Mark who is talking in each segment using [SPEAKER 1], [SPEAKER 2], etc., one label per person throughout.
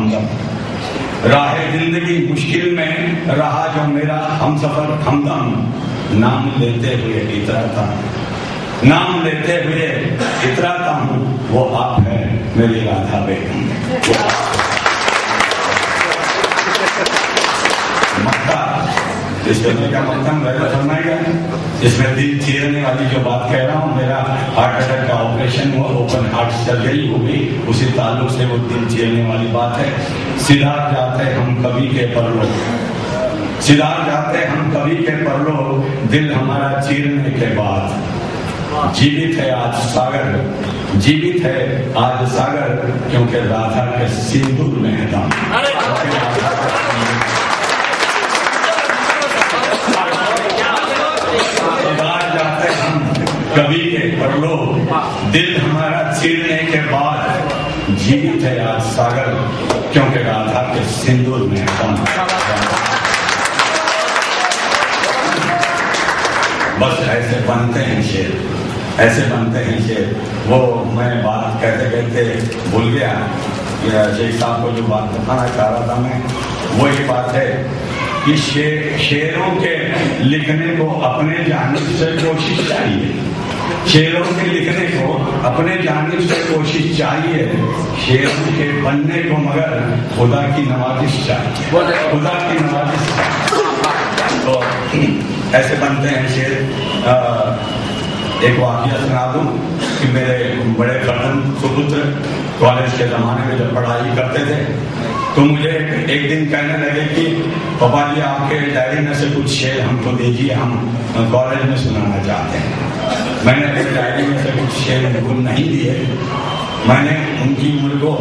[SPEAKER 1] हमदम। राह जिंदगी मुश्किल में रहा जो मेरा हमसफर हमदम, नाम लेते हुए इतराता, नाम लेते हुए इतराता हूँ, वो आप है मेरी राधा बेगम। मक्का इस फिल्म का मतलब वैसा फरमाएगा, इसमें दिल चीरने वाली जो बात कह रहा हूँ, मेरा हार्ट अटैक का ऑपरेशन हुआ, ओपन हार्ट सर्जरी हो गई, उसी ताल्लुक से वो दिल चीरने वाली बात है। सिधार जाते हम कवि के परलो, सिधार जाते हम कवि के परलो, दिल हमारा चीरने के बाद। जीवित है आज सागर, जीवित है आज सागर, क्योंकि राधा के सिंदूर में है दम। कवि के परलो, दिल हमारा चीरने के बाद। जीवित है आज सागर, क्योंकि राधा के सिंदूर में दम। बस ऐसे बनते हैं शेर, ऐसे बनते हैं शेर। वो मैं बात कहते कहते भूल गया, शेख साहब को जो बात बताना चाह रहा था मैं, वही बात है कि शेरों के लिखने को अपने जानिब से कोशिश चाहिए, शेरों के लिखने को अपने जानिब से कोशिश चाहिए, शेरों के बनने को मगर खुदा की नवाजिश चाहिए, खुदा की नवाजिश चाहिए। तो ऐसे बनते हैं शेर। एक वाकया सुना दूं कि मेरे बड़े खतन सुपुत्र कॉलेज के जमाने में जब पढ़ाई करते थे, तो मुझे एक दिन कहने लगे कि पापा जी आपके डायरी में से कुछ शेर हमको दीजिए, हम कॉलेज में सुनाना चाहते हैं। मैंने अपनी डायरी में से कुछ शेर उनको नहीं दिए, मैंने उनकी उम्र को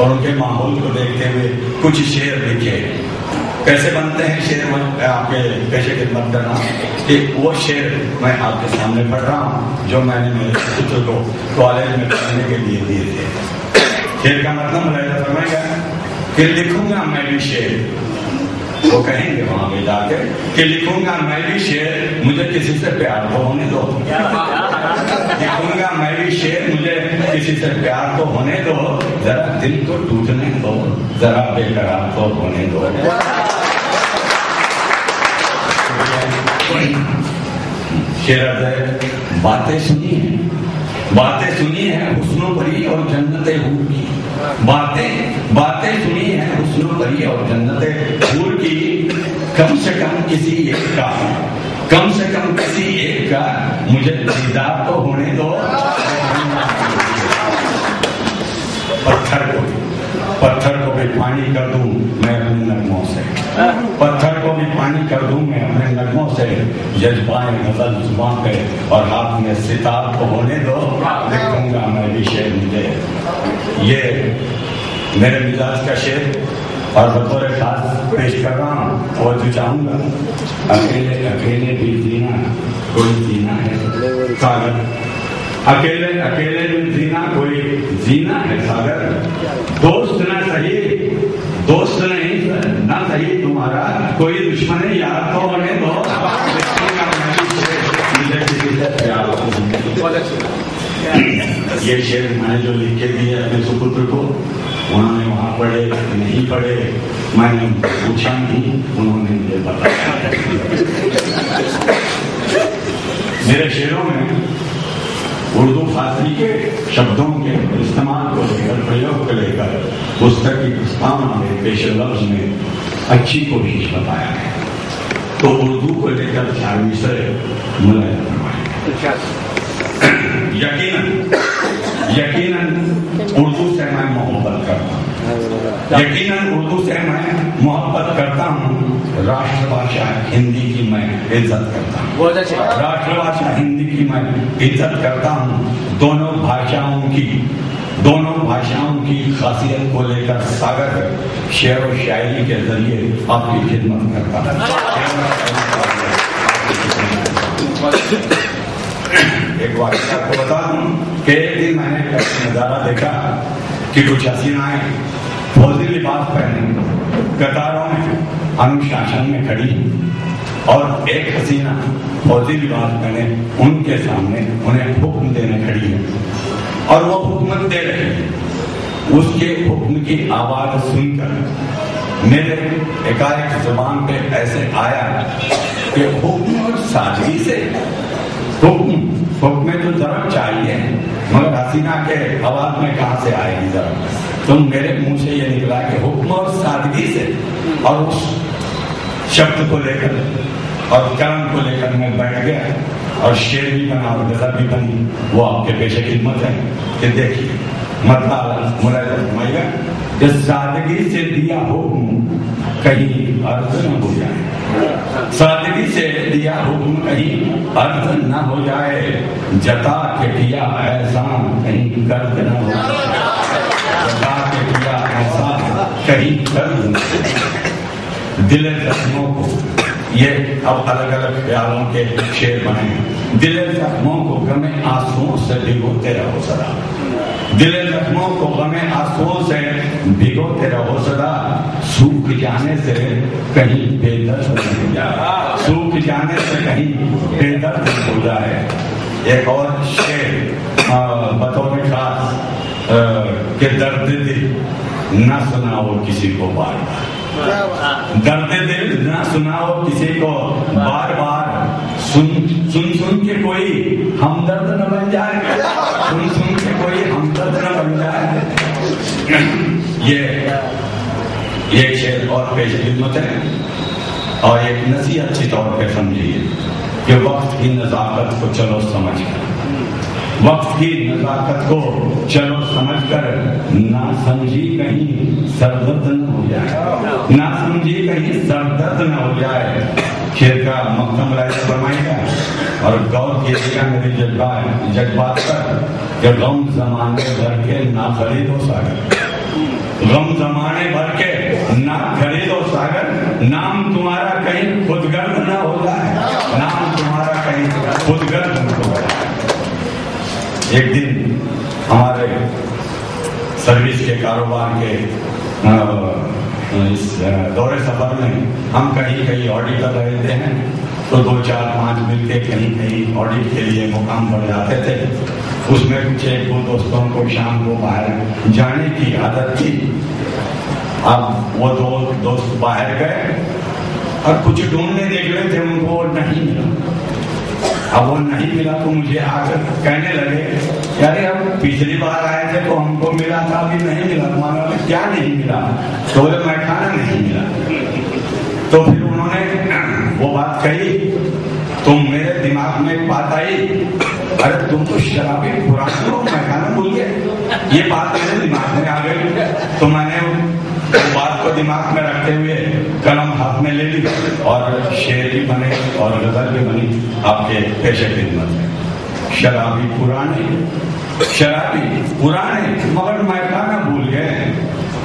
[SPEAKER 1] और उनके माहौल को देखते हुए कुछ शेर लिखे। कैसे बनते हैं शेर, आपके पेशे खिदमत करना कि वो शेर मैं आपके सामने पढ़ रहा हूँ जो मैंने मेरे पुत्र को कॉलेज में पढ़ने के लिए दिए थे। शेर का मतलब मुलायजा फरमाएगा कि लिखूंगा मैं भी शेर, वो कहेंगे वहां पे जाके कि लिखूंगा मैं भी शेर, मुझे किसी से प्यार तो होने दो, लिखूंगा मैं भी शेर, मुझे किसी से प्यार तो होने दो, जरा दिल को टूटने दो, जरा बेकरार तो होने दो। शेर बातें सुनी है, बातें सुनी है हुस्नो परी और जन्नते हूर की, बातें सुनी है हुस्नो परी और जन्नते हूर की। कम से कम किसी एक का, कम से कम किसी एक का मुझे दीदार तो होने दो। पत्थर को भी पानी कर दूं मैं अपने नगमों से, पत्थर को भी पानी कर दूं मैं अपने नगमों से, जज्बाएं गजल जुबां पे और हाथ में सितार को होने दो, लिखूंगा मैं भी शेर। मुझे ये मेरे मिजाज का शेर और बतौर खास पेश कर रहा हूँ और जो चाहूंगा, अकेले अकेले भी जीना कोई जीना है सागर, अकेले अकेले भी जीना कोई जीना है सागर। दोस्त न सही, दोस्त नहीं ना सही तुम्हारा कोई दुश्मन यार तो होने दो, मुझे किसी से प्यार हो। ये शेर मैंने जो लिख के दिए अपने सुपुत्र को, उन्होंने वहां पढ़े नहीं पढ़े मैंने पूछा नहीं, उन्होंने मुझे बताया। मेरे शेरों में उर्दू फारसी के शब्दों के इस्तेमाल को लेकर, प्रयोग को लेकर पुस्तक की प्रस्तावना में पेश लफ्ज में अच्छी कोशिश बताया है। तो उर्दू को लेकर 4 विषय मुलायजा फरमाएंगे। यकीनन उर्दू से मैं मोहब्बत करता हूँ, यकीनन उर्दू से मैं मोहब्बत करता हूँ। राष्ट्रभाषा हिंदी की मैं इज्जत करता हूँ, राष्ट्रभाषा हिंदी की मैं इज्जत करता हूँ। दोनों भाषाओं की खासियत को लेकर सागर शेर और शायरी के जरिए आपकी खिदमत करता है। एक वाकया आपको बता दूं कि एक दिन मैंने नजारा देखा कि कुछ हसीनाएं फौजी लिबास पहने कतारों में अनुशासन में खड़ी और एक हसीना फौजी लिबास पहने उनके सामने उन्हें हुक्म देने खड़ी है और वो हुक्म दे रही है। उसके हुक्म की आवाज सुनकर मेरे एकाएक जुबान पे ऐसे आया कि हुक्म और सादगी से हुक्म में तो जरूर चाहिए, मगर हसीना के आवाज में कहां से आएगी जरूर। तो मेरे मुंह से ये निकला कि हुक्म और सादगी से, और उस शब्द को लेकर और कलम को लेकर मैं बैठ गया और शेर भी बना और गजल भी बनी। वो आपके पेशे खिदमत है कि देखिए मतलब मुलायजा कि सादगी से दिया हुक्म कहीं अर्थ न हो जाए, सादगी से दिया हुक्म कहीं अर्थ न हो जाए, जता के किया एहसान कहीं कर्ज न हो जाए, जता के किया एहसान कहीं कर्ज न हो जाए। दिल जख्मों को, ये अब अलग अलग ख्यालों के शेर बने। दिल जख्मों को गमे आंसुओं से भिगोते रहो सदा, दिल जख्मों को गमे आंसुओं से भिगोते रहो सदा, सूख जाने से कहीं बेदर्द हो जाए, सूख जाने से कहीं बेदर्द हो जाए। एक और शेर बतौर खास के दर्द दिल न सुनाओ किसी को बार बार, दर्द दिल न सुनाओ किसी को बार बार, सुन सुन सुन के कोई हमदर्द न बन जाए, सुन सुन के कोई हमदर्द न बन जाए। ये एक शेर और पेश खिदमत है और एक नसीहत अच्छी तौर पे समझिए कि वक्त की नजाकत को चलो समझ कर, वक्त की नजाकत को चलो समझकर, ना समझी कहीं सरदर्द न हो जाए, ना समझी कहीं सरदर्द न हो जाए। शेर का मकसद मुलायजा फरमाएगा और गौर कीजिएगा मेरे जज्बात पर कि गम जमाने भर के ना खरीदो सागर, गम जमाने भर के ना खरीदो सागर, नाम तुम्हारा कहीं खुदगर्द न हो जाए, नाम तुम्हारा कहीं खुदगर्द न हो जाए। एक दिन हमारे सर्विस के कारोबार के इस दौरे सफर में हम कहीं कहीं ऑडिट कर रहे थे, तो 2-4-5 मिलके कहीं कहीं ऑडिट के लिए मुकाम पर जाते थे। उसमें कुछ एक दो दोस्तों को शाम को बाहर जाने की आदत थी। अब वो दो दोस्त बाहर गए और कुछ ढूंढने निकले थे, उनको नहीं मिला। अब वो नहीं मिला तो मुझे आकर कहने लगे, यार हम पिछली बार आए थे तो हमको मिला था, अभी नहीं मिला, तुम्हारा क्या नहीं मिला? तो मैं खाना नहीं मिला। तो फिर उन्होंने वो बात कही तो मेरे दिमाग में एक बात आई, अरे तुम तो शराबी पुराने हो, मैं खाना भूल गए। ये बात मेरे दिमाग में आ गई तो मैंने वो बात को दिमाग में रखते हुए कलम हाथ में ले ली और शेर भी बने और गजल भी बनी आपके पेशे खिदमत में। शराबी पुराने मगर मैं खाना भूल गए,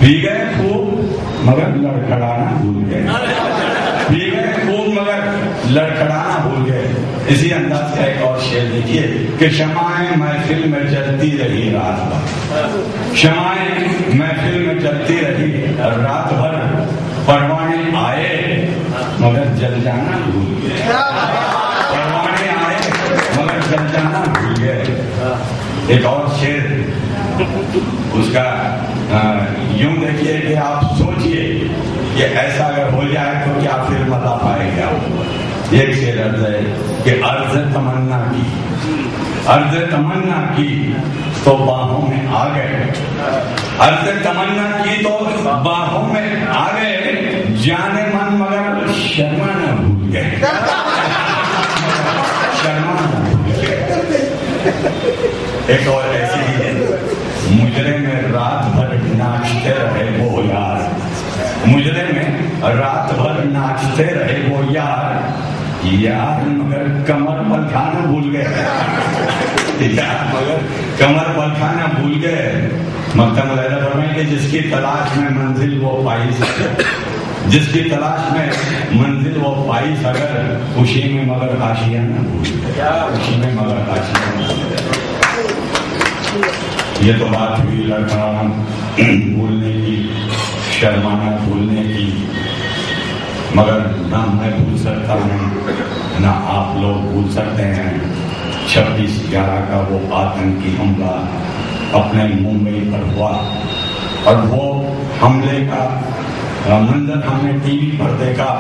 [SPEAKER 1] पी गए खूब मगर लड़खड़ाना भूल गए, पी गए खूब मगर लड़खड़ाना भूल गए। इसी अंदाज का एक और शेर देखिए कि शमाएं महफिल में जलती रही रात भर, शमाएं महफिल में जलती रही रात भर, परवाने आए मगर जल जाना भूल गए, परवाने आए मगर जल जाना भूल गए। एक और शेर उसका यूं देखिए कि आप सोचिए कि ऐसा अगर हो जाए तो क्या फिर मजा पाएगा। एक शेर अर्ज है कि अर्ज तमन्ना की तो बाहों में आ गए, अर्ज तमन्ना की तो बाहों में आ गए, जाने मन मगर शर्मा न भूल गए, शर्मा न भूल गए। एक और ऐसी ही है, मुजरे में रात भर नाचते रहे वो यार, मुजरे में रात भर नाचते रहे वो यार, यार मगर कमर पर खाना भूल गए, यार मगर कमर पर खाना भूल गए। मक्ता मुलायजा फरमाए कि जिसकी तलाश में मंजिल वो पाई सके, जिसकी तलाश में मंजिल वो पाई सगर, खुशी में मगर आशियाना भूल गए, खुशी में मगर आशियाना भूल गए। ये तो बात हुई लड़खड़ाना भूलने की, शर्माना भूलने की, मगर ना मैं भूल सकता हूँ ना आप लोग भूल सकते हैं 26/11 का वो आतंकी हमला अपने मुंबई पर हुआ। और वो हमले का मंजर हमने टीवी पर देखा।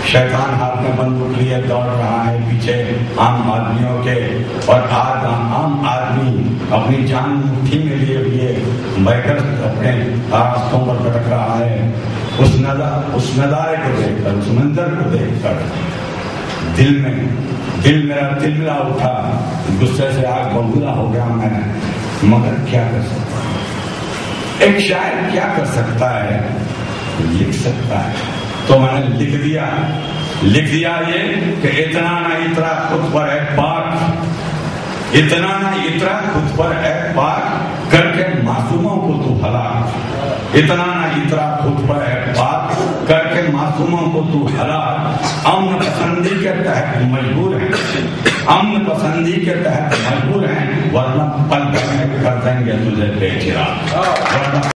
[SPEAKER 1] शैतान हाथ में बंदूक लिए दौड़ रहा है पीछे आम आदमियों के, और आज आम आदमी अपनी जान मुट्ठी में लिए हुए बैठकर अपने रास्तों पर भटक रहा है। उस नजारे को देखकर, उस मंजर को देखकर दिल मेरा तिलमिला उठा, गुस्से से आग बबूला हो गया मैं। मगर क्या कर सकता है एक शायर, क्या कर सकता है? लिख सकता है। तो मैंने लिख दिया ये कि इतना ना इतरा खुद पर है पाक, इतना ना इतरा खुद पर है पाक, करके मासूमों को तू हलाक। इतना ना इतरा खुद पर है पाक, करके मासूमों को तू हलाक। अमन पसंदी के तहत मजबूर है, अमन पसंदी के तहत मजबूर है, वरना पल भर में कर देंगे तुझे बेचिराग।